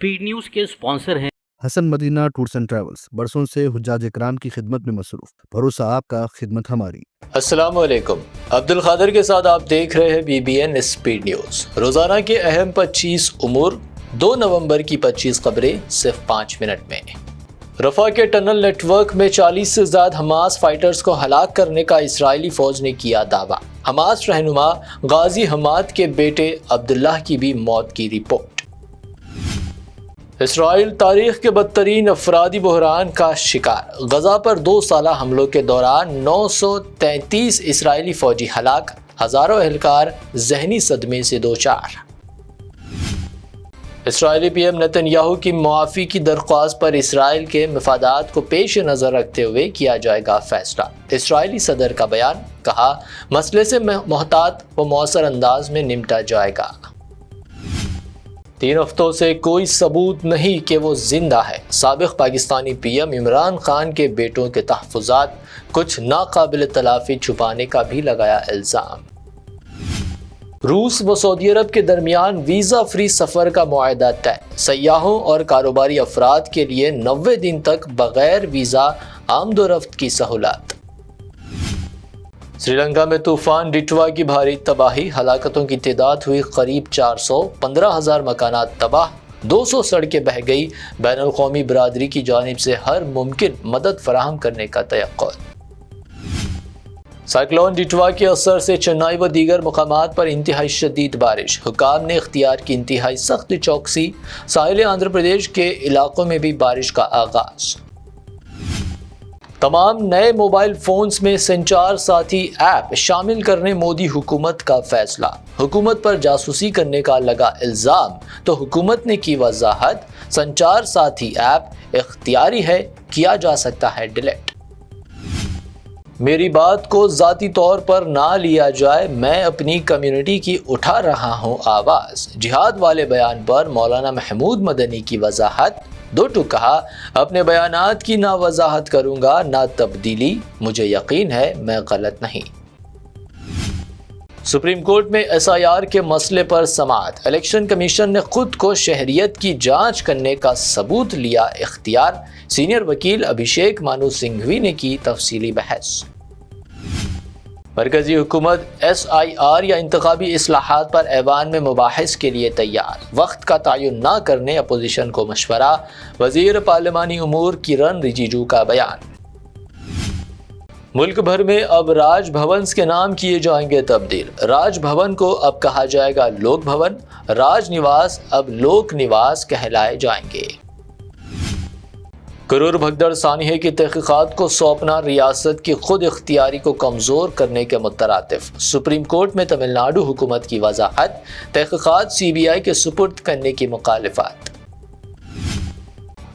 Speed news के sponsor हैं Hasan Madina tours and travels, बरसों से हुज्जाज इकराम की खिदमत में मसरूफ। भरोसा आपका, खिदमत हमारी। अस्सलाम वालेकुम, अब्दुल खादर के साथ आप देख रहे हैं BBN स्पीड न्यूज। रोजाना के अहम 25 उमूर, 2 नवंबर की 25 खबरें सिर्फ 5 मिनट में। रफा के टनल नेटवर्क में 40 से ज्यादा हमास फाइटर्स को हलाक करने का इस्राइली फौज ने किया दावा। हमास रहनुमा गाजी हमाद के बेटे अब्दुल्लाह की भी मौत की रिपोर्ट। इसराइल तारीख के बदतरीन अफरादी बहरान का शिकार। गजा पर 2 साला हमलों के दौरान 933 इसराइली फौजी हलाक, हजारों एहलकार जहनी सदमे से दोचार। इसराइली PM नेतन्याहू की मुआफ़ी की दरख्वास्त पर इसराइल के मफादात को पेश नज़र रखते हुए किया जाएगा फैसला। इसराइली सदर का बयान, कहा मसले से मोहतात व मौसर अंदाज में निपटा जाएगा। 3 हफ्तों से कोई सबूत नहीं कि वो जिंदा है। साबिक पाकिस्तानी PM इमरान खान के बेटों के तहफ़्फ़ुज़ात, कुछ नाकाबिल तलाफ़ी छुपाने का भी लगाया इल्ज़ाम। रूस व सऊदी अरब के दरमियान वीज़ा फ्री सफ़र का मुआहदा तय। सयाहों और कारोबारी अफराद के लिए 90 दिन तक बगैर वीज़ा आमदोरफ्त की सहूलत। श्रीलंका में तूफान डिटवा की भारी तबाही, हलाकतों की तादाद हुई करीब 400, 15,000 मकानात तबाह, 200 सड़कें बह गई। बैनुल क़ौमी बरादरी की जानिब से हर मुमकिन मदद फराहम करने का तयक्कुज़। साइक्लोन डिटवा के असर से चेन्नई व दीगर मकामात पर इंतहाई शदीद बारिश। हुकाम ने इख्तियार की इंतहाई सख्त चौकसी। साहिल आंध्र प्रदेश के इलाकों में भी बारिश का आगाज। तमाम नए मोबाइल फोन्स में संचार साथी ऐप शामिल करने मोदी हुकूमत का फैसला। हुकूमत पर जासूसी करने का लगा इल्ज़ाम तो हुकूमत ने की वजाहत, संचार साथी ऐप इख्तियारी है, किया जा सकता है डिलीट। मेरी बात को ज़ाती तौर पर ना लिया जाए, मैं अपनी कम्युनिटी की उठा रहा हूँ आवाज़। जिहाद वाले बयान पर मौलाना महमूद मदनी की वजाहत। 2 टूक कहा, अपने बयानात की ना वजाहत करूँगा ना तब्दीली, मुझे यकीन है मैं गलत नहीं। सुप्रीम कोर्ट में SIR के मसले पर समाअत। इलेक्शन कमीशन ने खुद को शहरियत की जांच करने का सबूत लिया इख्तियार। सीनियर वकील अभिषेक मानू सिंघवी ने की तफसीली बहस। मरकजी हुकूमत SIR या इंतखाबी इस्लाहात पर ऐवान में मुबाहिस के लिए तैयार। वक्त का तयन न करने अपोजिशन को मशवरा। वजीर पार्लिमानी उमूर किरण रिजिजू का बयान। मुल्क भर में अब राज भवन के नाम किए जाएंगे तब्दील। राज भवन को अब कहा जाएगा लोक भवन, राज निवास अब लोक निवास कहलाए जाएंगे। करूर भगदड़ सानिया की तहकीकात को सौंपना रियासत की खुद इख्तियारी को कमज़ोर करने के मुतरातिफ। सुप्रीम कोर्ट में तमिलनाडु हुकूमत की वजाहत, तहकीकात CBI के सुपुर्द करने की मुखालिफत।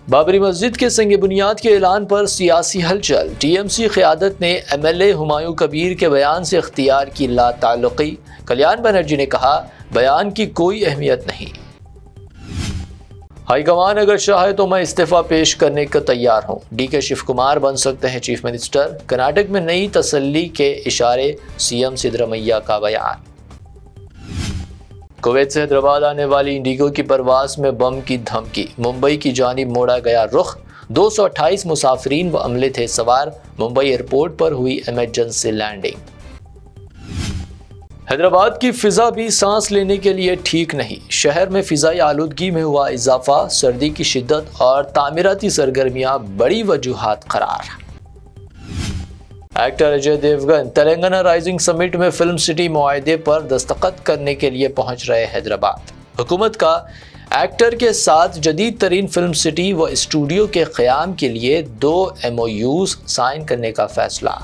बाबरी मस्जिद के संग बुनियाद के ऐलान पर सियासी हलचल। TMC क़यादत ने MLA हुमायूं कबीर के बयान से इख्तियार की लाताल्लुक़ी। कल्याण बनर्जी ने कहा, बयान की कोई अहमियत नहीं। हाईकमान अगर चाहे तो मैं इस्तीफा पेश करने को तैयार हूँ। DK शिव कुमार बन सकते हैं चीफ मिनिस्टर। कर्नाटक में नई तसल्ली के इशारे, CM सिद्धरमैया का बयान। कुवैत से हैदराबाद आने वाली इंडिगो की परवाज में बम की धमकी। मुंबई की जानिब मोड़ा गया रुख। 228 मुसाफिरीन व अमले थे सवार। मुंबई एयरपोर्ट पर हुई इमरजेंसी लैंडिंग। हैदराबाद की फिजा भी सांस लेने के लिए ठीक नहीं। शहर में फिजाई आलूदगी में हुआ इजाफा। सर्दी की शिद्दत और तामीराती सरगर्मियां बड़ी वजूहात करार। Actor Ajay Devgan Telangana rising summit में फिल्म सिटी मुआहदे पर दस्तखत करने के लिए पहुंच रहे हैदराबाद। हुकूमत का एक्टर के साथ जदीद तरीन फिल्म सिटी व स्टूडियो के क़याम के लिए 2 MOUs साइन करने का फैसला।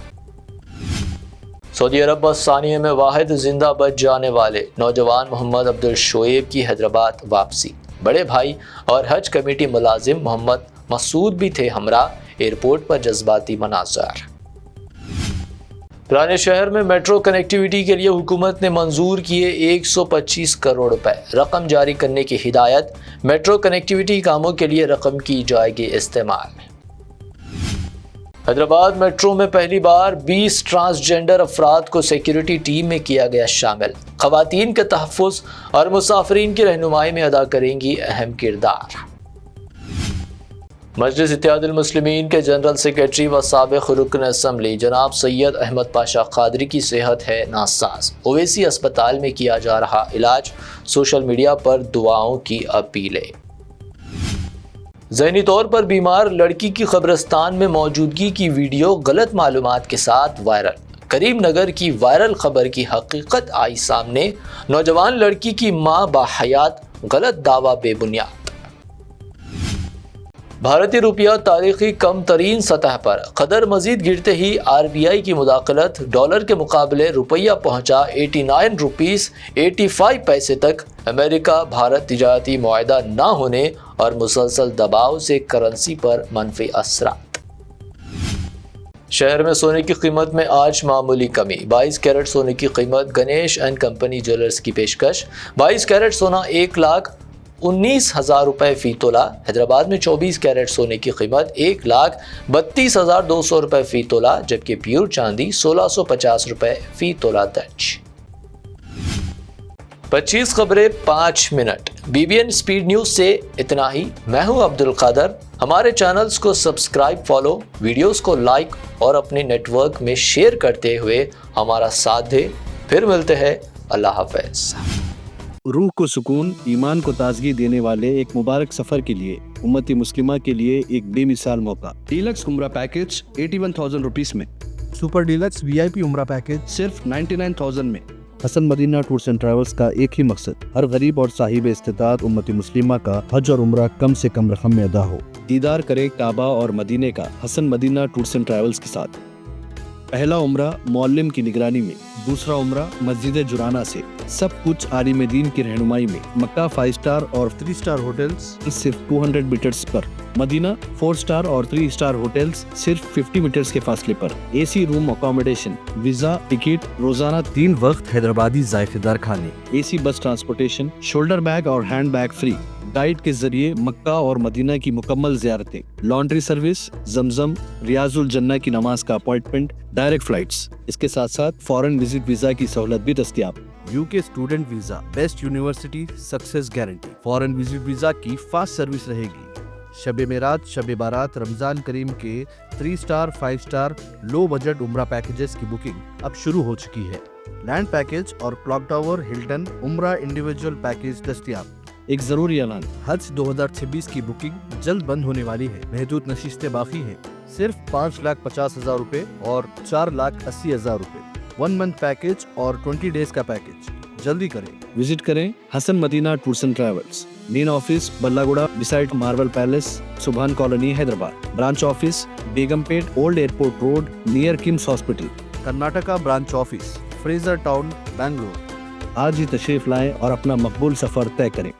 सऊदी अरब बस सानिया में वाहिद जिंदा बच जाने वाले नौजवान मोहम्मद अब्दुल शोएब की हैदराबाद वापसी। बड़े भाई और हज कमेटी मुलाजिम मोहम्मद मसूद भी थे हमरा। एयरपोर्ट पर जज्बाती मनाज़र। पुराने शहर में मेट्रो कनेक्टिविटी के लिए हुकूमत ने मंजूर किए 125 करोड़ रुपए। रकम जारी करने की हिदायत। मेट्रो कनेक्टिविटी कामों के लिए रकम की जाएगी इस्तेमाल। हैदराबाद मेट्रो में पहली बार 20 ट्रांसजेंडर अफराद को सिक्योरिटी टीम में किया गया शामिल। ख़वातीन के तहफ़्फ़ुज़ और मुसाफिरीन की रहनुमाई में अदा करेंगी अहम किरदार। مجلس اتحاد المسلمین کے جنرل سیکریٹری و سابق رکن اسمبلی جناب سید احمد پاشا قادری کی صحت ہے ناساز، اویسی اسپتال میں کیا جا رہا علاج، سوشل میڈیا پر دعاؤں کی اپیلیں۔ ذہنی طور پر بیمار لڑکی کی قبرستان میں موجودگی کی ویڈیو غلط معلومات کے ساتھ وائرل، کریم نگر کی وائرل خبر کی حقیقت آئی سامنے، نوجوان لڑکی کی ماں باحیات، غلط دعویٰ بے بنیاد۔ بھارتی روپیہ تاریخی کم ترین سطح پر، قدر مزید گرتے ہی آر بی آئی کی مداخلت، ڈالر کے مقابلے روپیہ پہنچا 89 روپیز 85 پیسے تک۔ امریکہ بھارت تجارتی معاہدہ نہ ہونے اور مسلسل دباؤ سے کرنسی پر منفی اثرات۔ شہر میں سونے کی قیمت میں آج معمولی کمی، 22 کیرٹ سونے کی قیمت گنیش اینڈ کمپنی جیولرز کی پیشکش، 22 کیرٹ سونا 1,19,000 روپے فی تولہ۔ حیدرآباد میں 24 کیرٹ سونے کی قیمت 1,32,200 روپے فی تولہ، جبکہ پیور چاندی 1,650 روپے فی تولہ درج۔ 25 خبریں 5 منٹ، BBN اسپیڈ نیوز سے اتنا ہی۔ میں ہوں عبد القادر۔ ہمارے چینلز کو سبسکرائب، فالو، ویڈیوز کو لائک اور اپنے نیٹ ورک میں شیئر کرتے ہوئے ہمارا ساتھ دیں۔ پھر ملتے ہیں، اللہ حافظ۔ روح کو سکون، ایمان کو تازگی دینے والے ایک مبارک سفر کے لیے امتی مسلمہ کے لیے ایک بے مثال موقع۔ ڈیلکس عمرہ پیکج 81,000 روپیز میں، سپر ڈیلکس VIP عمرہ پیکج صرف 99,000 میں۔ حسن مدینہ ٹورز اینڈ ٹریولز کا ایک ہی مقصد، ہر غریب اور صاحب استطاعت امتی مسلمہ کا حج اور عمرہ کم سے کم رقم میں ادا ہو۔ دیدار کرے کعبہ اور مدینے کا حسن مدینہ ٹورز اینڈ ٹریولز کے ساتھ۔ پہلا عمرہ معلم کی نگرانی میں، دوسرا عمرہ مسجد جرانہ سے، سب کچھ عالم دین کی رہنمائی میں۔ مکہ 5 اسٹار اور 3 اسٹار ہوٹلز صرف 200 میٹرز پر، مدینہ 4 اسٹار اور 3 اسٹار ہوٹلز صرف 50 میٹرز کے فاصلے پر۔ AC روم اکاموڈیشن، ویزا، ٹکٹ، روزانہ 3 وقت حیدرآبادی ذائقے دار کھانے، AC بس ٹرانسپورٹیشن، شولڈر بیگ اور ہینڈ بیگ فری، گائیڈ کے ذریعے مکہ اور مدینہ کی مکمل زیارتیں، لانڈری سروس، زمزم، ریاض الجنہ کی نماز کا اپائنٹمنٹ، ڈائریکٹ فلائٹس۔ اس کے ساتھ ساتھ فارن وزٹ ویزا کی سہولت بھی دستیاب۔ UK student visa, best university success guarantee, foreign visit visa کی فاسٹ سروس رہے گی۔ شب معراج، شب بارات، رمضان کریم کے 3 اسٹار 5 اسٹار لو بجٹ عمرہ پیکجز کی بکنگ اب شروع ہو چکی ہے۔ لینڈ پیکج اور کلاک ٹاور ہلٹن عمرہ انڈیویجول پیکج دستیاب۔ ایک ضروری اعلان، حج 2026 کی بکنگ جلد بند ہونے والی ہے، محدود نشستیں باقی ہیں، صرف 5,50,000 روپے اور 4,80,000 روپے، 1 منتھ پیکج اور 20 ڈیز کا پیکج، جلدی کریں۔ وزٹ کریں Hasan Madina tours and travels, main office بلہ گڑا beside Marble Palace, Subhan colony Hyderabad, branch office Begumpet old airport road near KIMS hospital, Karnataka branch office Frazer Town Bangalore. آج ہی تشریف لائیں اور اپنا مقبول سفر طے کریں۔